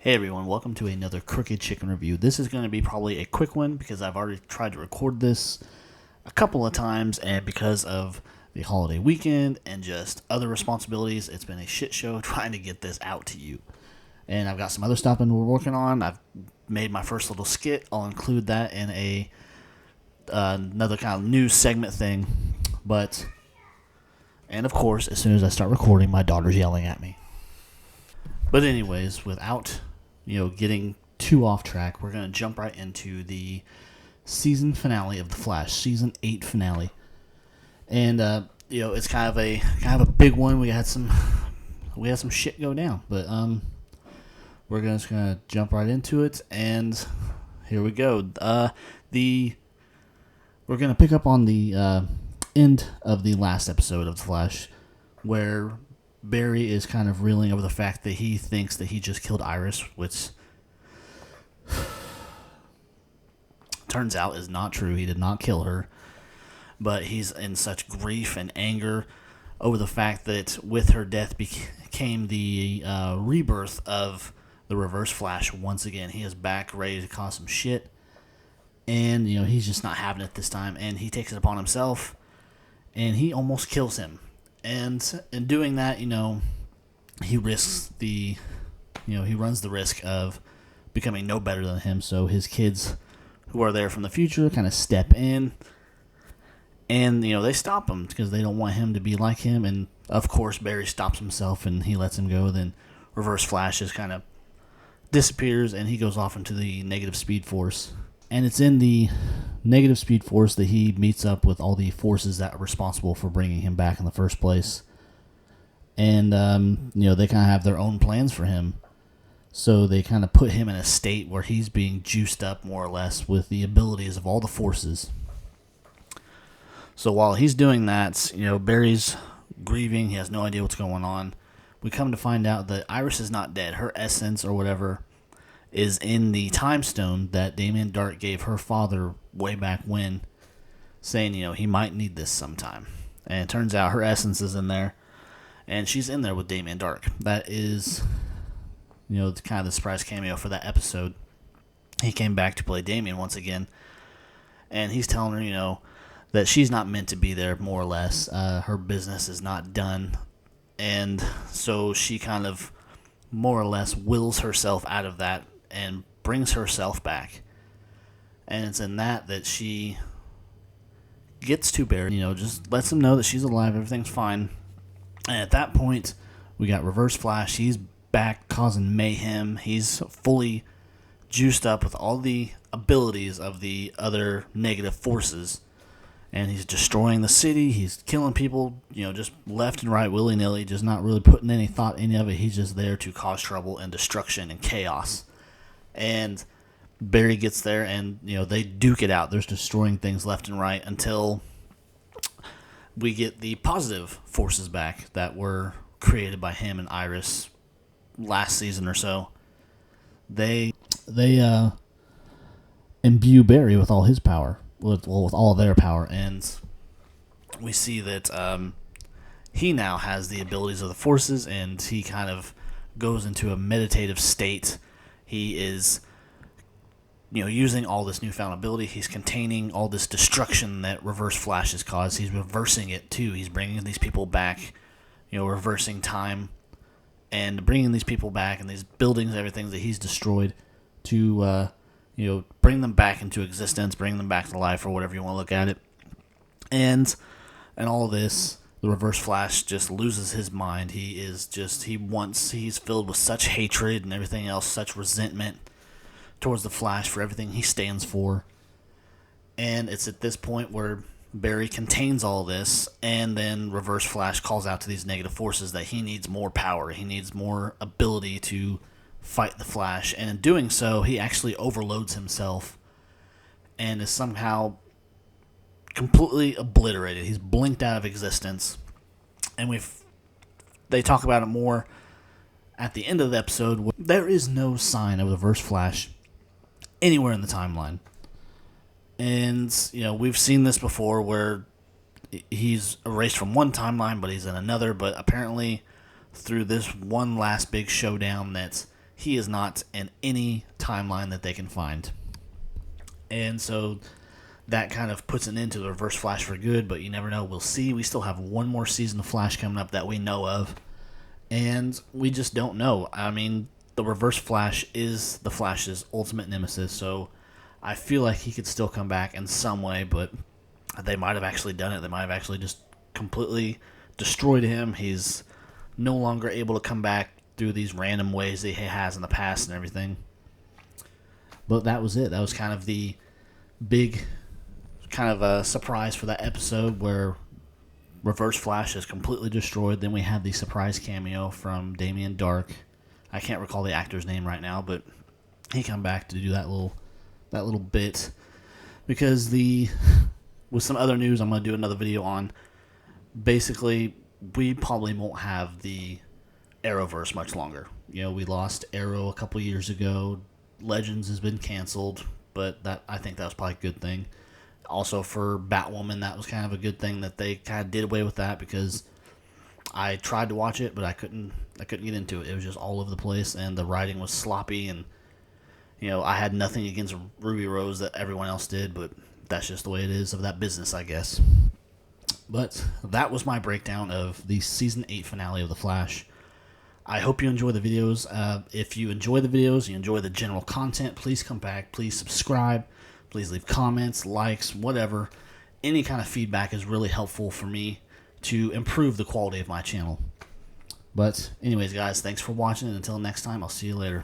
Hey everyone, welcome to another Crooked Chicken review. This is going to be probably a quick one because I've already tried to record this a couple of times, and because of the holiday weekend and just other responsibilities, it's been a shit show trying to get this out to you. And I've got some other stuff we're working on. I've made my first little skit. I'll include that in another kind of news segment thing. And of course, as soon as I start recording, my daughter's yelling at me. But anyways, without getting too off track, we're going to jump right into the season finale of The Flash, season 8 finale. And it's kind of a big one. We had some shit go down, but we're just going to jump right into it, and here we go. We're going to pick up on the end of the last episode of The Flash, where Barry is kind of reeling over the fact that he thinks that he just killed Iris, which turns out is not true. He did not kill her, but he's in such grief and anger over the fact that with her death came the rebirth of the Reverse Flash once again. He is back, ready to cause some shit, and he's just not having it this time, and he takes it upon himself, and he almost kills him. And in doing that, he risks he runs the risk of becoming no better than him. So his kids, who are there from the future, kind of step in, and they stop him because they don't want him to be like him. And of course, Barry stops himself and he lets him go. Then Reverse Flash just kind of disappears, and he goes off into the Negative Speed Force. And it's in the Negative Speed Force that he meets up with all the forces that are responsible for bringing him back in the first place. And, they kind of have their own plans for him. So they kind of put him in a state where he's being juiced up, more or less, with the abilities of all the forces. So while he's doing that, Barry's grieving. He has no idea what's going on. We come to find out that Iris is not dead. Her essence, or whatever, is in the time stone that Damien Darhk gave her father way back when, saying, he might need this sometime. And it turns out her essence is in there, and she's in there with Damien Darhk. That is, kind of the surprise cameo for that episode. He came back to play Damien once again, and he's telling her, that she's not meant to be there, more or less. Her business is not done, and so she kind of, more or less, wills herself out of that and brings herself back. And it's in that she gets to Barry, just lets him know that she's alive, everything's fine. And at that point, we got Reverse Flash. He's back causing mayhem. He's fully juiced up with all the abilities of the other negative forces. And he's destroying the city. He's killing people, just left and right, willy-nilly, just not really putting any thought into it. He's just there to cause trouble and destruction and chaos. And Barry gets there, and they duke it out. There's destroying things left and right until we get the positive forces back that were created by him and Iris last season or so. They imbue Barry with all his power, with all their power, and we see that he now has the abilities of the forces, and he kind of goes into a meditative state. He is, using all this newfound ability. He's containing all this destruction that Reverse Flash has caused. He's reversing it, too. He's bringing these people back, reversing time, and bringing these people back and these buildings, everything that he's destroyed, to, bring them back into existence, bring them back to life, or whatever you want to look at it. And all this, the Reverse Flash just loses his mind. He's filled with such hatred and everything else, such resentment towards the Flash for everything he stands for. And it's at this point where Barry contains all this, and then Reverse Flash calls out to these negative forces that he needs more power. He needs more ability to fight the Flash. And in doing so, he actually overloads himself and is somehow completely obliterated. He's blinked out of existence. And they talk about it more at the end of the episode. There is no sign of the Reverse Flash anywhere in the timeline. And, we've seen this before where he's erased from one timeline, but he's in another. But apparently, through this one last big showdown that he is not in any timeline that they can find. And so that kind of puts an end to the Reverse Flash for good, but you never know. We'll see. We still have one more season of Flash coming up that we know of, and we just don't know. I mean, the Reverse Flash is the Flash's ultimate nemesis, so I feel like he could still come back in some way, but they might have actually done it. They might have actually just completely destroyed him. He's no longer able to come back through these random ways that he has in the past and everything. But that was it. That was kind of the big kind of a surprise for that episode where Reverse Flash is completely destroyed. Then we had the surprise cameo from Damien Dark. I can't recall the actor's name right now, but he come back to do that little bit because with some other news I'm going to do another video on. Basically, we probably won't have the Arrowverse much longer. You know, we lost Arrow a couple years ago. Legends has been canceled, but I think that was probably a good thing. Also for Batwoman, that was kind of a good thing that they kind of did away with that, because I tried to watch it, but I couldn't get into it. It was just all over the place, and the writing was sloppy, and you know, I had nothing against Ruby Rose that everyone else did, but that's just the way it is of that business, I guess. But that was my breakdown of the Season 8 finale of The Flash. I hope you enjoy the videos. If you enjoy the videos, you enjoy the general content, please come back, please subscribe, please leave comments, likes, whatever. Any kind of feedback is really helpful for me to improve the quality of my channel. But anyways, guys, thanks for watching, and until next time, I'll see you later.